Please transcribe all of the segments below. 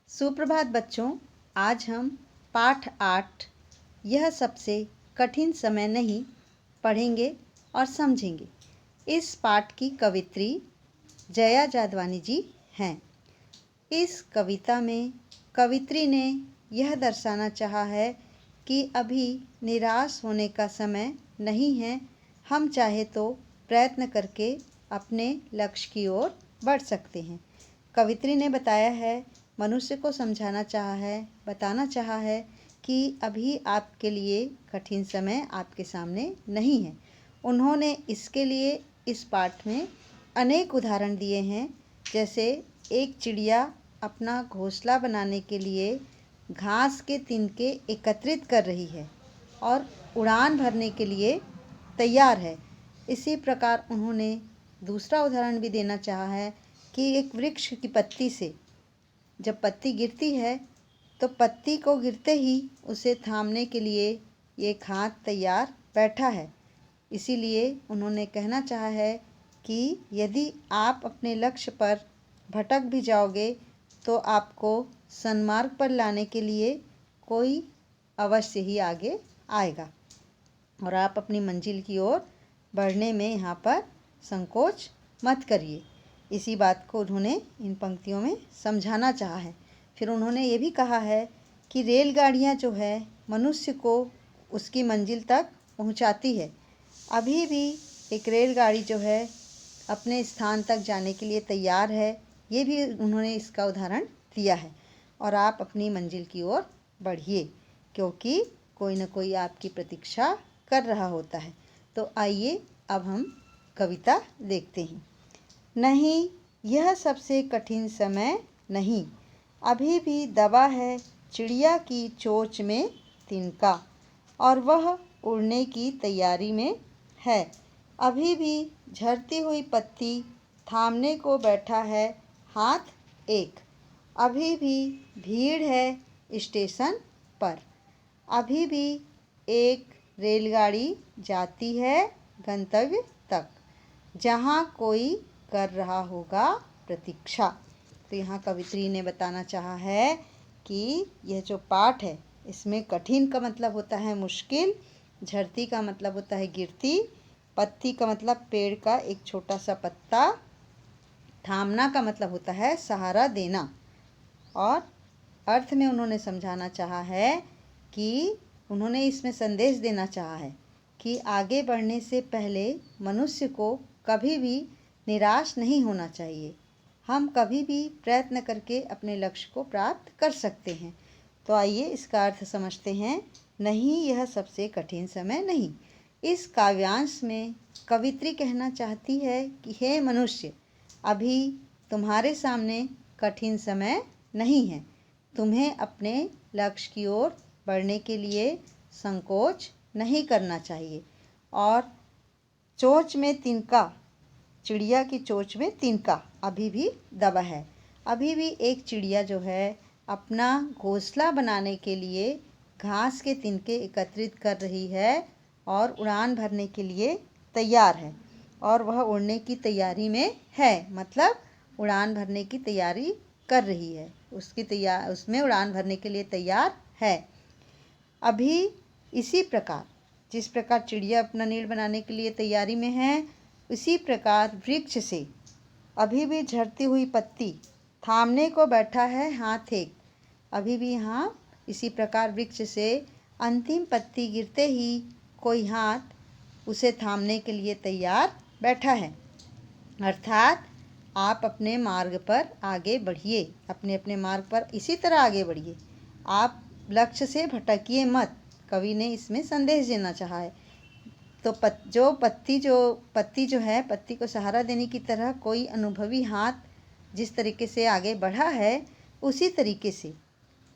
सुप्रभात बच्चों। आज हम पाठ 8 यह सबसे कठिन समय नहीं पढ़ेंगे और समझेंगे। इस पाठ की कवित्री जया जादवानी जी हैं। इस कविता में कवित्री ने यह दर्शाना चाहा है कि अभी निराश होने का समय नहीं है। हम चाहे तो प्रयत्न करके अपने लक्ष्य की ओर बढ़ सकते हैं। कवित्री ने बताया है, मनुष्य को समझाना चाहा है, बताना चाहा है कि अभी आपके लिए कठिन समय आपके सामने नहीं है। उन्होंने इसके लिए इस पाठ में अनेक उदाहरण दिए हैं। जैसे एक चिड़िया अपना घोंसला बनाने के लिए घास के तिनके एकत्रित कर रही है और उड़ान भरने के लिए तैयार है। इसी प्रकार उन्होंने दूसरा उदाहरण भी देना चाहा है कि एक वृक्ष की पत्ती से जब पत्ती गिरती है तो पत्ती को गिरते ही उसे थामने के लिए एक हाथ तैयार बैठा है। इसीलिए उन्होंने कहना चाहा है कि यदि आप अपने लक्ष्य पर भटक भी जाओगे तो आपको सन्मार्ग पर लाने के लिए कोई अवश्य ही आगे आएगा और आप अपनी मंजिल की ओर बढ़ने में यहाँ पर संकोच मत करिए। इसी बात को उन्होंने इन पंक्तियों में समझाना चाहा है। फिर उन्होंने ये भी कहा है कि रेलगाड़ियाँ जो है मनुष्य को उसकी मंजिल तक पहुँचाती है। अभी भी एक रेलगाड़ी जो है अपने स्थान तक जाने के लिए तैयार है। ये भी उन्होंने इसका उदाहरण दिया है। और आप अपनी मंजिल की ओर बढ़िए, क्योंकि कोई न कोई आपकी प्रतीक्षा कर रहा होता है। तो आइए अब हम कविता देखते हैं। नहीं, यह सबसे कठिन समय नहीं, अभी भी दबा है चिड़िया की चोंच में तिनका और वह उड़ने की तैयारी में है। अभी भी झड़ती हुई पत्ती थामने को बैठा है हाथ एक। अभी भी भीड़ है स्टेशन पर। अभी भी एक रेलगाड़ी जाती है गंतव्य तक, जहाँ कोई कर रहा होगा प्रतीक्षा। तो यहाँ कवित्री ने बताना चाहा है कि यह जो पाठ है इसमें कठिन का मतलब होता है मुश्किल, झड़ती का मतलब होता है गिरती, पत्ती का मतलब पेड़ का एक छोटा सा पत्ता, थामना का मतलब होता है सहारा देना। और अर्थ में उन्होंने समझाना चाहा है कि उन्होंने इसमें संदेश देना चाहा है कि आगे बढ़ने से पहले मनुष्य को कभी भी निराश नहीं होना चाहिए। हम कभी भी प्रयत्न करके अपने लक्ष्य को प्राप्त कर सकते हैं। तो आइए इसका अर्थ समझते हैं। नहीं, यह सबसे कठिन समय नहीं। इस काव्यांश में कवित्री कहना चाहती है कि हे मनुष्य, अभी तुम्हारे सामने कठिन समय नहीं है। तुम्हें अपने लक्ष्य की ओर बढ़ने के लिए संकोच नहीं करना चाहिए। और चोंच में तिनका, चिड़िया की चोंच में तिनका अभी भी दबा है। अभी भी एक चिड़िया जो है अपना घोंसला बनाने के लिए घास के तिनके एकत्रित कर रही है और उड़ान भरने के लिए तैयार है। और वह उड़ने की तैयारी में है, मतलब उड़ान भरने की तैयारी कर रही है, उसमें उड़ान भरने के लिए तैयार है। अभी इसी प्रकार जिस प्रकार चिड़िया अपना नीड़ बनाने के लिए तैयारी में है, उसी प्रकार वृक्ष से अभी भी झड़ती हुई पत्ती थामने को बैठा है हाथ एक। अभी भी यहाँ इसी प्रकार वृक्ष से अंतिम पत्ती गिरते ही कोई हाथ उसे थामने के लिए तैयार बैठा है। अर्थात आप अपने मार्ग पर आगे बढ़िए, अपने अपने मार्ग पर इसी तरह आगे बढ़िए। आप लक्ष्य से भटकिए मत। कवि ने इसमें संदेश देना चाहा है। तो पत्ती जो है, पत्ती को सहारा देने की तरह कोई अनुभवी हाथ जिस तरीके से आगे बढ़ा है, उसी तरीके से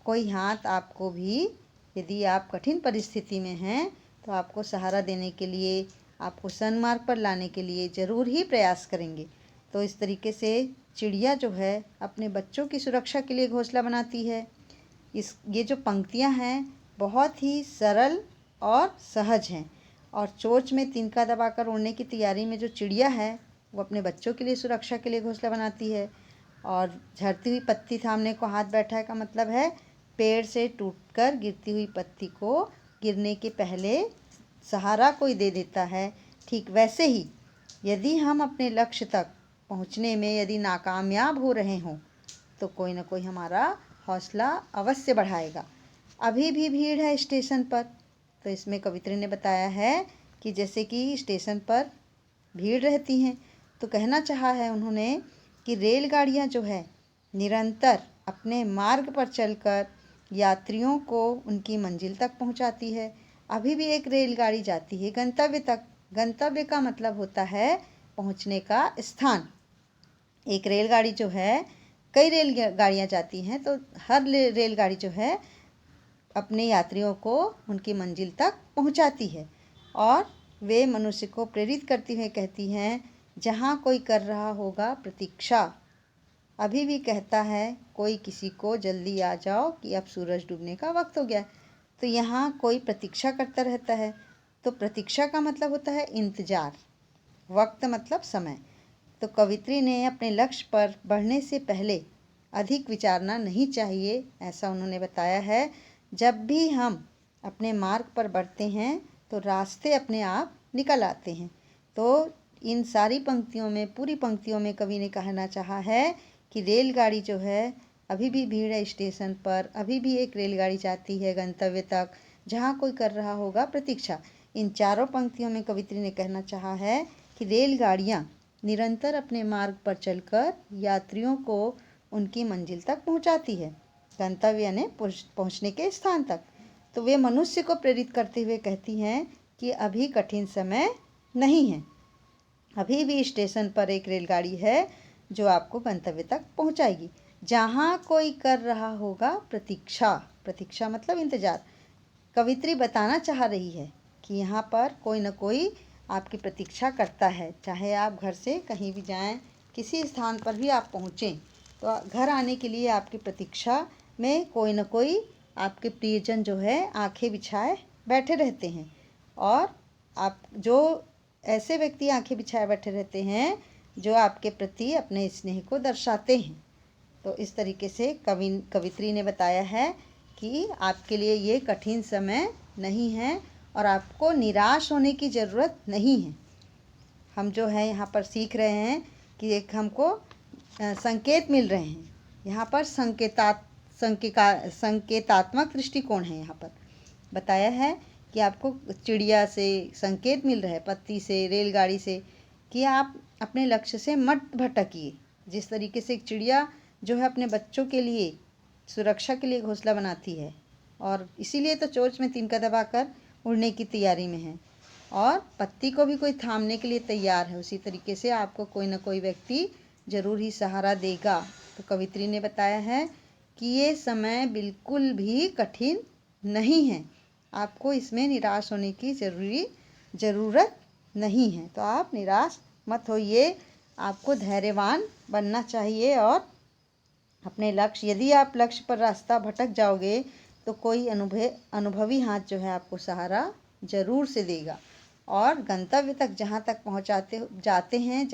कोई हाथ आपको भी, यदि आप कठिन परिस्थिति में हैं तो आपको सहारा देने के लिए, आपको सन्मार्ग पर लाने के लिए ज़रूर ही प्रयास करेंगे। तो इस तरीके से चिड़िया जो है अपने बच्चों की सुरक्षा के लिए घोंसला बनाती है। ये जो पंक्तियाँ हैं बहुत ही सरल और सहज हैं। और चोंच में तिनका दबाकर उड़ने की तैयारी में जो चिड़िया है वो अपने बच्चों के लिए सुरक्षा के लिए घोंसला बनाती है। और झड़ती हुई पत्ती थामने को हाथ बैठा है का मतलब है पेड़ से टूटकर गिरती हुई पत्ती को गिरने के पहले सहारा कोई दे देता है। ठीक वैसे ही यदि हम अपने लक्ष्य तक पहुंचने में यदि नाकामयाब हो रहे हों तो कोई ना कोई हमारा हौसला अवश्य बढ़ाएगा। अभी भी भीड़ है स्टेशन पर, तो इसमें कवित्री ने बताया है कि जैसे कि स्टेशन पर भीड़ रहती हैं, तो कहना चाहा है उन्होंने कि रेलगाड़ियां जो है निरंतर अपने मार्ग पर चलकर यात्रियों को उनकी मंजिल तक पहुंचाती है। अभी भी एक रेलगाड़ी जाती है गंतव्य तक। गंतव्य का मतलब होता है पहुंचने का स्थान। एक रेलगाड़ी जो है, कई रेलगाड़ियां जाती हैं, तो हर रेलगाड़ी जो है अपने यात्रियों को उनकी मंजिल तक पहुंचाती है और वे मनुष्य को प्रेरित करती हुए कहती हैं, जहाँ कोई कर रहा होगा प्रतीक्षा। अभी भी कहता है कोई किसी को जल्दी आ जाओ कि अब सूरज डूबने का वक्त हो गया। तो यहाँ कोई प्रतीक्षा करता रहता है। तो प्रतीक्षा का मतलब होता है इंतजार, वक्त मतलब समय। तो कवित्री ने अपने लक्ष्य पर बढ़ने से पहले अधिक विचारना नहीं चाहिए, ऐसा उन्होंने बताया है। जब भी हम अपने मार्ग पर बढ़ते हैं तो रास्ते अपने आप निकल आते हैं। तो इन सारी पंक्तियों में, पूरी पंक्तियों में कवि ने कहना चाहा है कि रेलगाड़ी जो है, अभी भी भीड़ है स्टेशन पर, अभी भी एक रेलगाड़ी जाती है गंतव्य तक, जहाँ कोई कर रहा होगा प्रतीक्षा। इन चारों पंक्तियों में कवित्री ने कहना चाहा है कि रेलगाड़ियाँ निरंतर अपने मार्ग पर चलकर यात्रियों को उनकी मंजिल तक पहुंचाती है, गंतव्य यानी पहुंचने के स्थान तक। तो वे मनुष्य को प्रेरित करते हुए कहती हैं कि अभी कठिन समय नहीं है, अभी भी स्टेशन पर एक रेलगाड़ी है जो आपको गंतव्य तक पहुंचाएगी। जहाँ कोई कर रहा होगा प्रतीक्षा, प्रतीक्षा मतलब इंतजार। कवित्री बताना चाह रही है कि यहाँ पर कोई न कोई आपकी प्रतीक्षा करता है। चाहे आप घर से कहीं भी जाएं, किसी स्थान पर भी आप पहुँचें, तो घर आने के लिए आपकी प्रतीक्षा में कोई न कोई आपके प्रियजन जो है आंखें बिछाए बैठे रहते हैं। और आप जो ऐसे व्यक्ति आंखें बिछाए बैठे रहते हैं जो आपके प्रति अपने स्नेह को दर्शाते हैं। तो इस तरीके से कवित्री ने बताया है कि आपके लिए ये कठिन समय नहीं है और आपको निराश होने की ज़रूरत नहीं है। हम जो है यहाँ पर सीख रहे हैं कि एक हमको संकेत मिल रहे हैं। यहाँ पर संकेतात्मक दृष्टिकोण है। यहाँ पर बताया है कि आपको चिड़िया से संकेत मिल रहा है, पत्ती से, रेलगाड़ी से, कि आप अपने लक्ष्य से मत भटकिए। जिस तरीके से एक चिड़िया जो है अपने बच्चों के लिए सुरक्षा के लिए घोंसला बनाती है और इसीलिए तो चोंच में तिनका दबाकर उड़ने की तैयारी में है और पत्ती को भी कोई थामने के लिए तैयार है, उसी तरीके से आपको कोई ना कोई व्यक्ति ज़रूर ही सहारा देगा। तो कवित्री ने बताया है कि ये समय बिल्कुल भी कठिन नहीं है, आपको इसमें निराश होने की ज़रूरत नहीं है। तो आप निराश मत होइए, आपको धैर्यवान बनना चाहिए और अपने लक्ष्य, यदि आप लक्ष्य पर रास्ता भटक जाओगे तो कोई अनुभवी हाथ जो है आपको सहारा ज़रूर से देगा और गंतव्य तक जहाँ तक जाते हैं,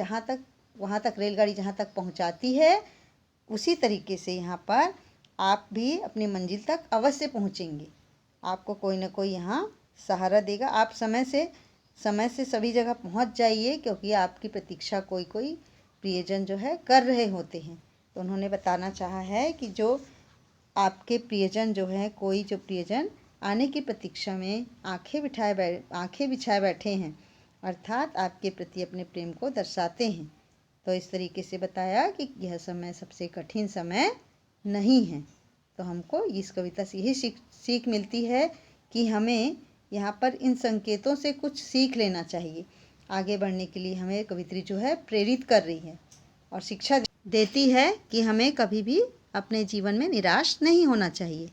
वहाँ तक रेलगाड़ी जहाँ तक पहुँचाती है, उसी तरीके से यहाँ पर आप भी अपनी मंजिल तक अवश्य पहुँचेंगे। आपको कोई ना कोई यहाँ सहारा देगा। आप समय से सभी जगह पहुँच जाइए, क्योंकि आपकी प्रतीक्षा कोई प्रियजन जो है कर रहे होते हैं। तो उन्होंने बताना चाहा है कि जो आपके प्रियजन जो हैं, कोई जो प्रियजन आने की प्रतीक्षा में आंखें बिछाए बैठे हैं, अर्थात आपके प्रति अपने प्रेम को दर्शाते हैं। तो इस तरीके से बताया कि यह समय सबसे कठिन समय नहीं है। तो हमको इस कविता से यही सीख मिलती है कि हमें यहाँ पर इन संकेतों से कुछ सीख लेना चाहिए। आगे बढ़ने के लिए हमें कवित्री जो है प्रेरित कर रही है और शिक्षा देती है कि हमें कभी भी अपने जीवन में निराश नहीं होना चाहिए।